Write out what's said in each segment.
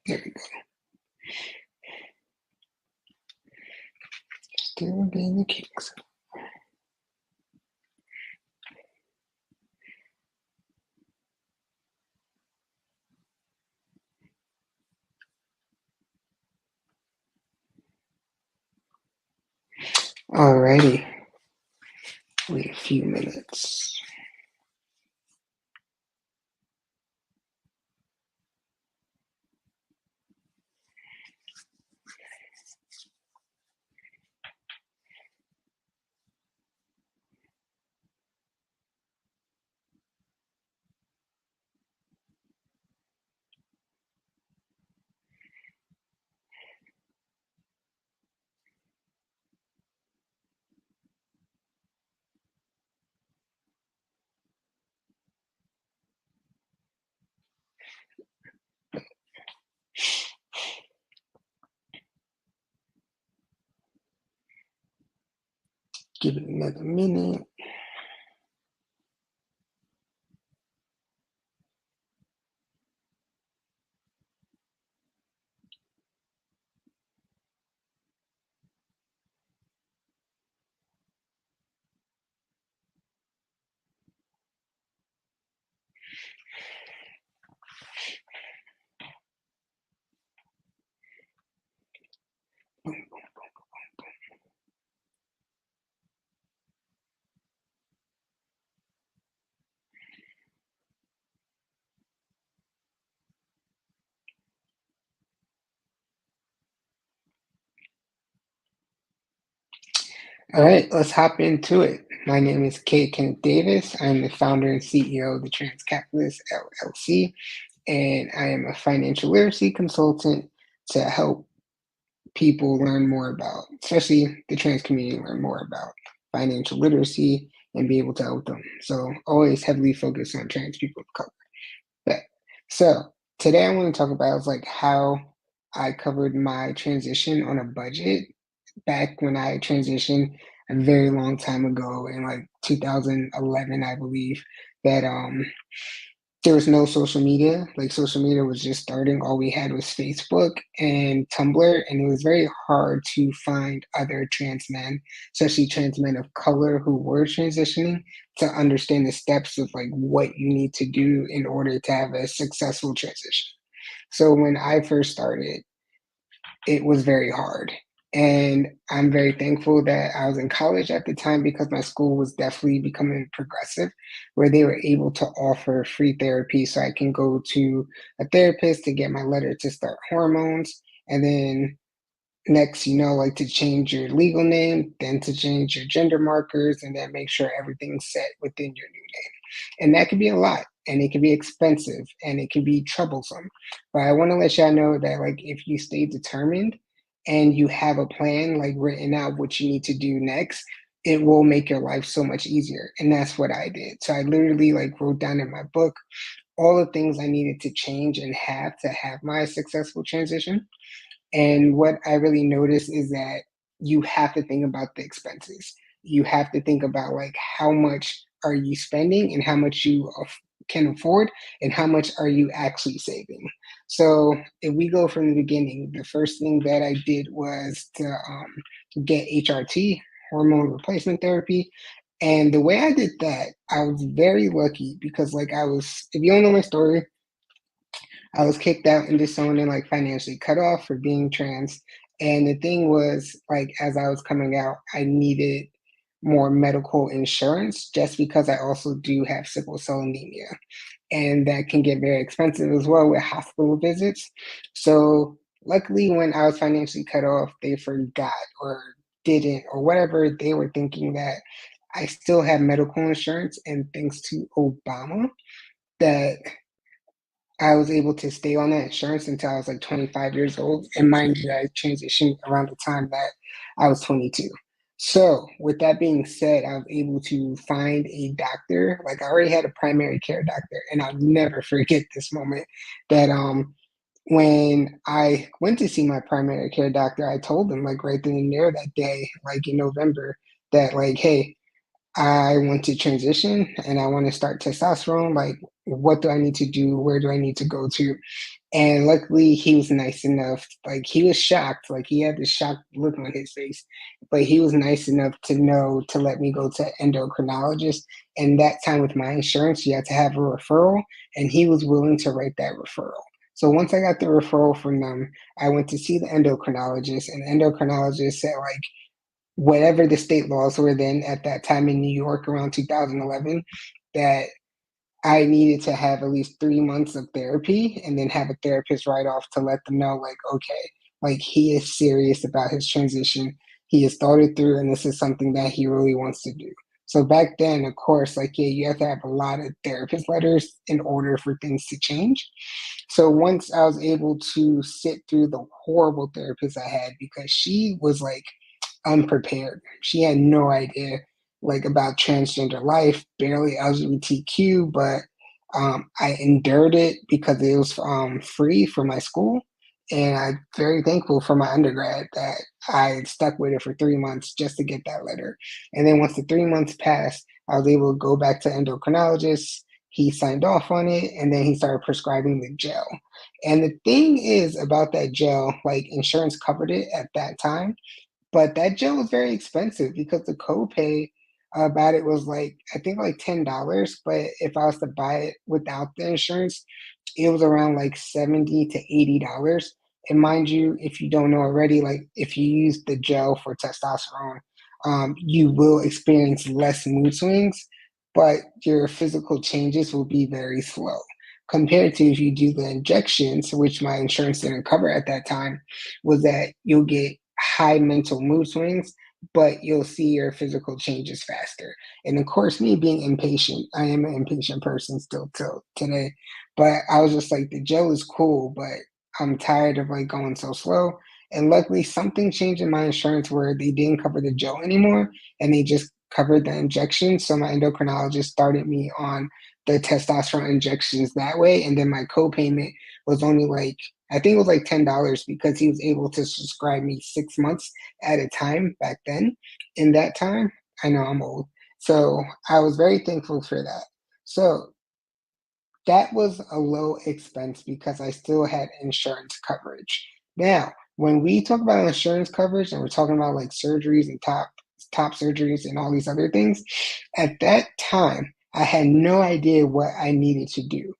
There we go. Still getting the kicks. Alrighty. Wait a few minutes. Give it another minute. All right, let's hop into it. My name is K. Kenneth Davis. I'm the founder and CEO of the Transcapitalist LLC, and I am a financial literacy consultant to help people learn more about, especially the trans community, learn more about financial literacy and be able to help them. So always heavily focused on trans people of color. But so today I want to talk about is like how I covered my transition on a budget back when I transitioned a very long time ago in like 2011, I believe, that there was no social media. Like social media was just starting. All we had was Facebook and Tumblr, and it was very hard to find other trans men, especially trans men of color who were transitioning, to understand the steps of like what you need to do in order to have a successful transition. So when I first started, it was very hard. And I'm very thankful that I was in college at the time because my school was definitely becoming progressive, where they were able to offer free therapy. So I can go to a therapist to get my letter to start hormones. And then next, like to change your legal name, then to change your gender markers, and then make sure everything's set within your new name. And that can be a lot, and it can be expensive, and it can be troublesome. But I want to let y'all know that, like, if you stay determined and you have a plan, like written out what you need to do next, it will make your life so much easier. And that's what I did. So I literally like wrote down in my book all the things I needed to change and have to have my successful transition. And what I really noticed is that you have to think about the expenses. You have to think about like how much are you spending and how much you can afford and how much are you actually saving. So if we go from the beginning, the first thing that I did was to get HRT, hormone replacement therapy. And the way I did that, I was very lucky because like if you don't know my story, I was kicked out and disowned and like financially cut off for being trans. And the thing was, like, as I was coming out, I needed more medical insurance just because I also do have sickle cell anemia. And that can get very expensive as well with hospital visits. So, luckily, when I was financially cut off, they forgot or didn't or whatever. They were thinking that I still have medical insurance. And thanks to Obama, that I was able to stay on that insurance until I was like 25 years old. And mind you, I transitioned around the time that I was 22. So, with that being said, I was able to find a doctor. Like, I already had a primary care doctor, and I'll never forget this moment that when I went to see my primary care doctor, I told him, like, right then and there that day, like in November, that, like, hey, I want to transition and I want to start testosterone. Like, what do I need to do? Where do I need to go to? And luckily, he was nice enough. Like he was shocked, like he had this shocked look on his face, but he was nice enough to know to let me go to endocrinologist. And that time with my insurance, you had to have a referral, and he was willing to write that referral. So once I got the referral from them, I went to see the endocrinologist, and the endocrinologist said like whatever the state laws were then at that time in New York around 2011, that I needed to have at least 3 months of therapy and then have a therapist write off to let them know, like, okay, like he is serious about his transition. He has thought it through, and this is something that he really wants to do. So back then, of course, like, yeah, you have to have a lot of therapist letters in order for things to change. So once I was able to sit through the horrible therapist I had, because she was like unprepared. She had no idea like about transgender life, barely LGBTQ, but I endured it because it was free for my school. And I'm very thankful for my undergrad that I stuck with it for 3 months just to get that letter. And then once the 3 months passed, I was able to go back to endocrinologist. He signed off on it, and then he started prescribing the gel. And the thing is about that gel, like insurance covered it at that time, but that gel was very expensive because the copay about it was like, I think like $10, but if I was to buy it without the insurance, it was around like 70 to $80. And mind you, if you don't know already, like if you use the gel for testosterone, you will experience less mood swings, but your physical changes will be very slow compared to if you do the injections, which my insurance didn't cover at that time, was that you'll get high mental mood swings, but you'll see your physical changes faster. And of course, me being impatient, I am an impatient person still till today. But I was just like, the gel is cool, but I'm tired of like going so slow. And luckily, something changed in my insurance where they didn't cover the gel anymore, and they just covered the injection. So my endocrinologist started me on the testosterone injections that way, and then my copayment was only like, I think it was like $10 because he was able to subscribe me 6 months at a time back then. In that time, I know I'm old. So I was very thankful for that. So that was a low expense because I still had insurance coverage. Now, when we talk about insurance coverage and we're talking about like surgeries and top surgeries and all these other things, at that time I had no idea what I needed to do.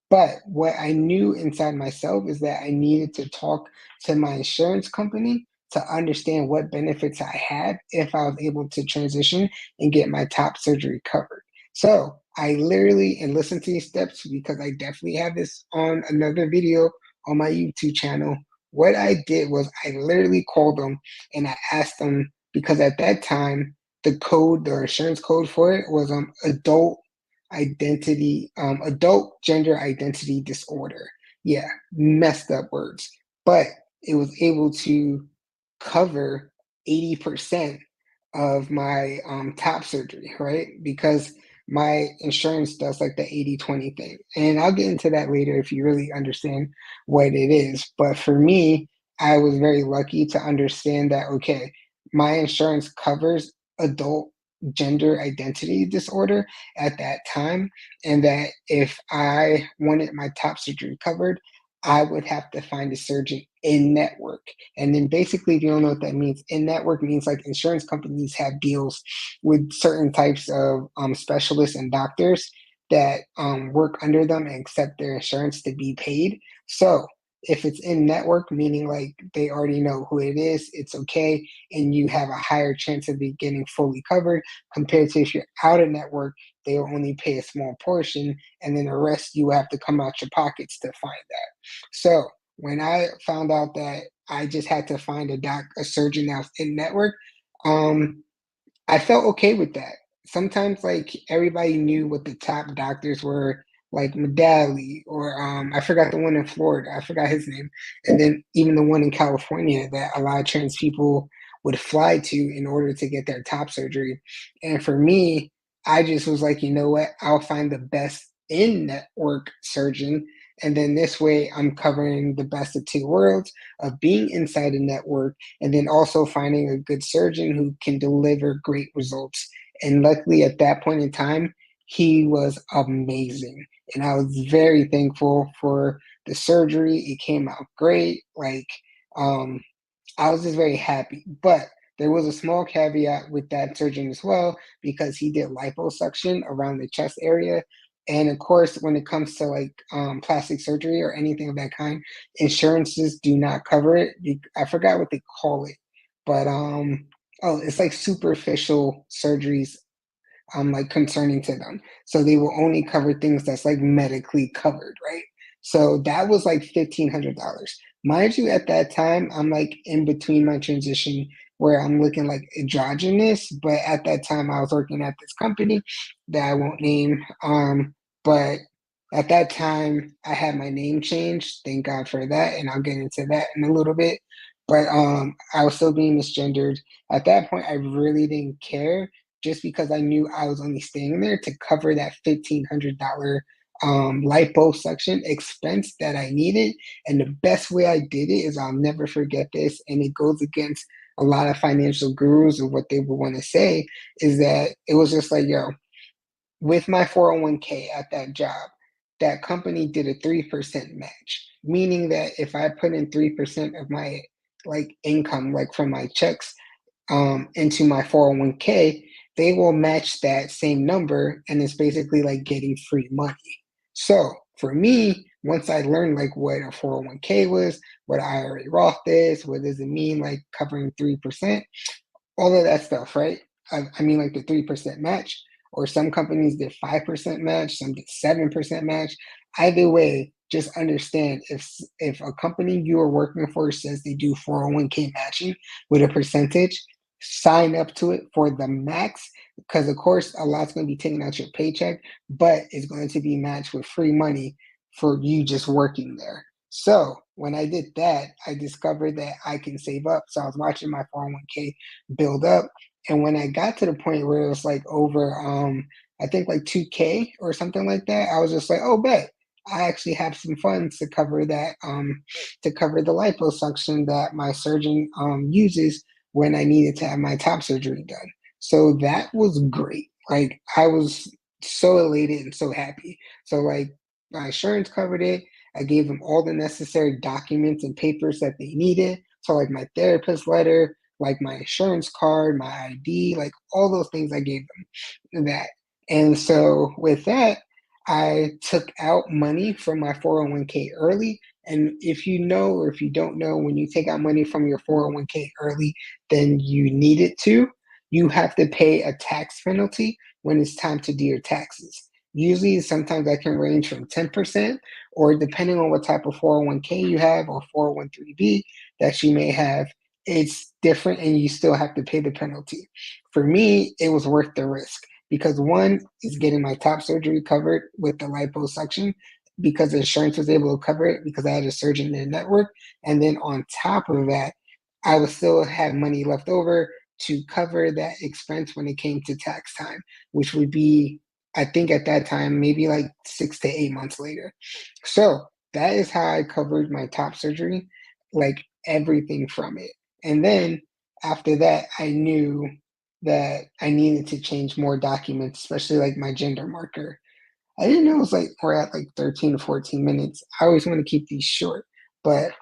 But what I knew inside myself is that I needed to talk to my insurance company to understand what benefits I had if I was able to transition and get my top surgery covered. So I literally and listen to these steps because I definitely have this on another video on my YouTube channel. What I did was I literally called them and I asked them because at that time the code, the insurance code for it was adult gender identity disorder. Yeah, messed up words, but it was able to cover 80% of my top surgery, right? Because my insurance does like the 80/20 thing. And I'll get into that later if you really understand what it is. But for me, I was very lucky to understand that, okay, my insurance covers adult gender identity disorder at that time, and that if I wanted my top surgery covered, I would have to find a surgeon in network. And then basically, if you don't know what that means, in network means like insurance companies have deals with certain types of specialists and doctors that work under them and accept their insurance to be paid. So if it's in network, meaning like they already know who it is, it's okay, and you have a higher chance of it getting fully covered compared to if you're out of network, they will only pay a small portion, and then the rest you have to come out your pockets to find that. So when I found out that I just had to find a surgeon that was in network, um, I felt okay with that. Sometimes, like, everybody knew what the top doctors were, like Medali, or I forgot the one in Florida. I forgot his name. And then even the one in California that a lot of trans people would fly to in order to get their top surgery. And for me, I just was like, you know what? I'll find the best in network surgeon. And then this way, I'm covering the best of two worlds of being inside a network and then also finding a good surgeon who can deliver great results. And luckily, at that point in time, he was amazing. And I was very thankful for the surgery, it came out great. Um, I was just very happy. But there was a small caveat with that surgeon as well, because he did liposuction around the chest area. And of course, when it comes to plastic surgery or anything of that kind, insurances do not cover it. I forgot what they call it, but oh, it's like superficial surgeries, like concerning to them. So they will only cover things that's like medically covered, right? So that was like $1,500. Mind you, at that time, I'm like in between my transition where I'm looking like androgynous, but at that time I was working at this company that I won't name. But at that time I had my name changed. Thank God for that, and I'll get into that in a little bit. But I was still being misgendered. At that point, I really didn't care, just because I knew I was only staying there to cover that $1,500 liposuction expense that I needed. And the best way I did it is, I'll never forget this, and it goes against a lot of financial gurus of what they would want to say, is that it was just like, yo, with my 401k at that job, that company did a 3% match, meaning that if I put in 3% of my income, like from my checks, into my 401k, they will match that same number, and it's basically like getting free money. So for me, once I learned like what a 401k was, what IRA Roth is, what does it mean, like covering 3%, all of that stuff, right? I mean, like the 3% match, or some companies did 5% match, some did 7% match. Either way, just understand, if a company you are working for says they do 401k matching with a percentage, sign up to it for the max, because of course a lot's going to be taken out your paycheck, but it's going to be matched with free money for you just working there. So when I did that, I discovered that I can save up. So I was watching my 401k build up. And when I got to the point where it was like over, I think like 2K or something like that, I was just like, oh, bet I actually have some funds to cover that, to cover the liposuction that my surgeon uses when I needed to have my top surgery done. So that was great. Like, I was so elated and so happy. So like, my insurance covered it. I gave them all the necessary documents and papers that they needed. So like my therapist letter, like my insurance card, my ID, like all those things, I gave them that. And so with that, I took out money from my 401k early. And if you know, or if you don't know, when you take out money from your 401k early, then you need it to, you have to pay a tax penalty when it's time to do your taxes. Usually, sometimes that can range from 10%, or depending on what type of 401k you have or 401(b) that you may have, it's different, and you still have to pay the penalty. For me, it was worth the risk, because one is getting my top surgery covered with the liposuction, because the insurance was able to cover it because I had a surgeon in the network. And then on top of that, I would still have money left over to cover that expense when it came to tax time, which would be, I think at that time, maybe like 6 to 8 months later. So that is how I covered my top surgery, like everything from it. And then after that, I knew that I needed to change more documents, especially like my gender marker. I didn't know it was like we're at like 13 to 14 minutes. I always want to keep these short, but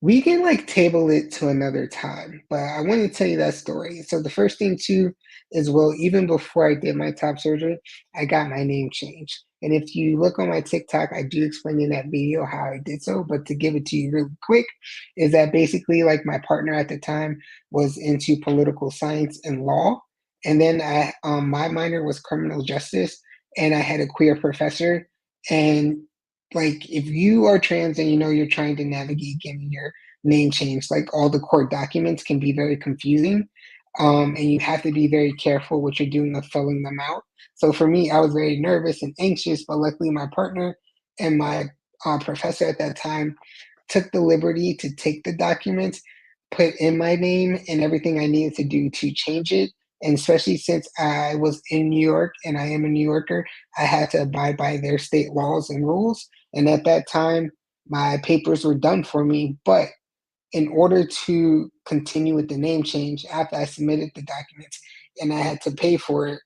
we can like table it to another time, but I want to tell you that story. So the first thing too is, well, even before I did my top surgery, I got my name changed. And if you look on my TikTok, I do explain in that video how I did so. But to give it to you really quick, is that basically like my partner at the time was into political science and law. And then my minor was criminal justice, and I had a queer professor. And like, if you are trans and you know you're trying to navigate getting your name change, like all the court documents can be very confusing. And you have to be very careful what you're doing of filling them out. So for me, I was very nervous and anxious, but luckily my partner and my professor at that time took the liberty to take the documents, put in my name and everything I needed to do to change it. And especially since I was in New York and I am a New Yorker, I had to abide by their state laws and rules. And at that time, my papers were done for me. But in order to continue with the name change, after I submitted the documents and I had to pay for it,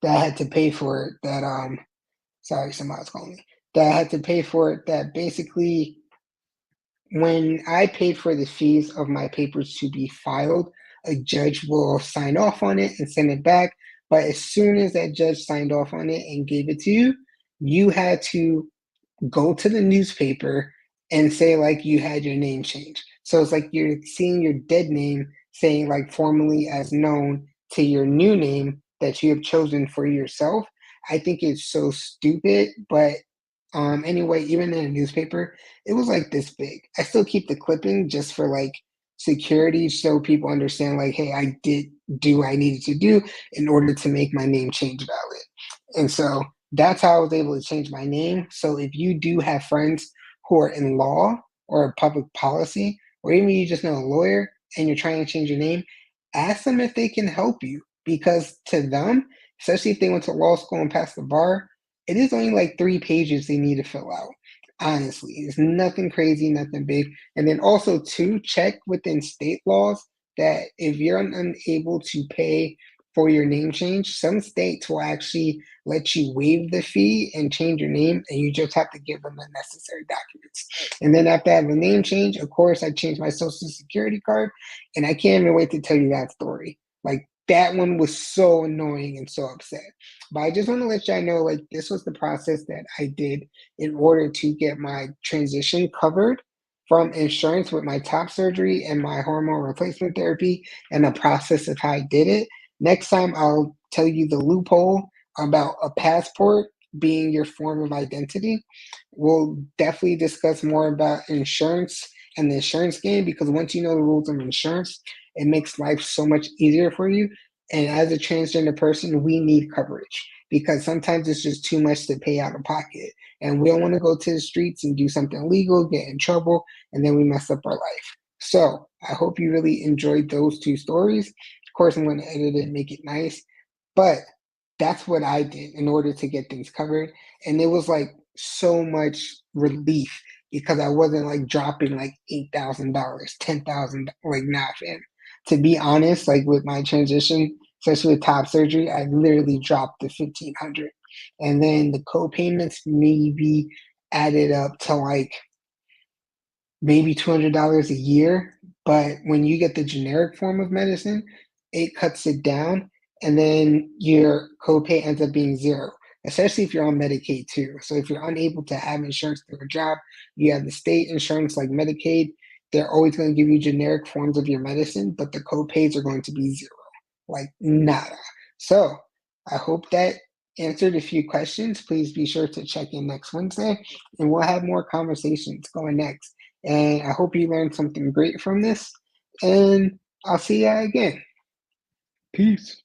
that sorry, somebody's calling me. that I had to pay for it, that basically when I paid for the fees of my papers to be filed, a judge will sign off on it and send it back. But as soon as that judge signed off on it and gave it to you, you had to go to the newspaper and say like you had your name changed. So it's like you're seeing your dead name saying like formally as known to your new name that you have chosen for yourself. I think it's so stupid, but anyway, even in a newspaper, it was like this big. I still keep the clipping just for like security so people understand like, hey, I did do what I needed to do in order to make my name change valid. And so that's how I was able to change my name. So if you do have friends who are in law or public policy, or even you just know a lawyer and you're trying to change your name, ask them if they can help you because to them, especially if they went to law school and passed the bar, it is only like 3 pages they need to fill out. Honestly, it's nothing crazy, nothing big. And then also, to check within state laws that if you're unable to pay for your name change, some states will actually let you waive the fee and change your name, and you just have to give them the necessary documents. And then after I have a name change, of course, I changed my social security card, and I can't even wait to tell you that story. Like that one was so annoying and so upset. But I just want to let y'all know, like this was the process that I did in order to get my transition covered from insurance with my top surgery and my hormone replacement therapy and the process of how I did it. Next time, I'll tell you the loophole about a passport being your form of identity. We'll definitely discuss more about insurance and the insurance game because once you know the rules of insurance, it makes life so much easier for you. And as a transgender person, we need coverage because sometimes it's just too much to pay out of pocket. And we don't want to go to the streets and do something illegal, get in trouble, and then we mess up our life. So I hope you really enjoyed those two stories. Of course, I'm going to edit it and make it nice. But that's what I did in order to get things covered. And it was like so much relief because I wasn't like dropping like $8,000, 10,000. Like, nah, fam. To be honest, like with my transition, especially with top surgery, I literally dropped to 1,500. And then the co-payments maybe added up to like maybe $200 a year. But when you get the generic form of medicine, it cuts it down, and then your copay ends up being zero, especially if you're on Medicaid too. So if you're unable to have insurance through a job, you have the state insurance like Medicaid, they're always going to give you generic forms of your medicine, but the copays are going to be zero, like nada. So I hope that answered a few questions. Please be sure to check in next Wednesday, and we'll have more conversations going next. And I hope you learned something great from this. And I'll see you again. Peace.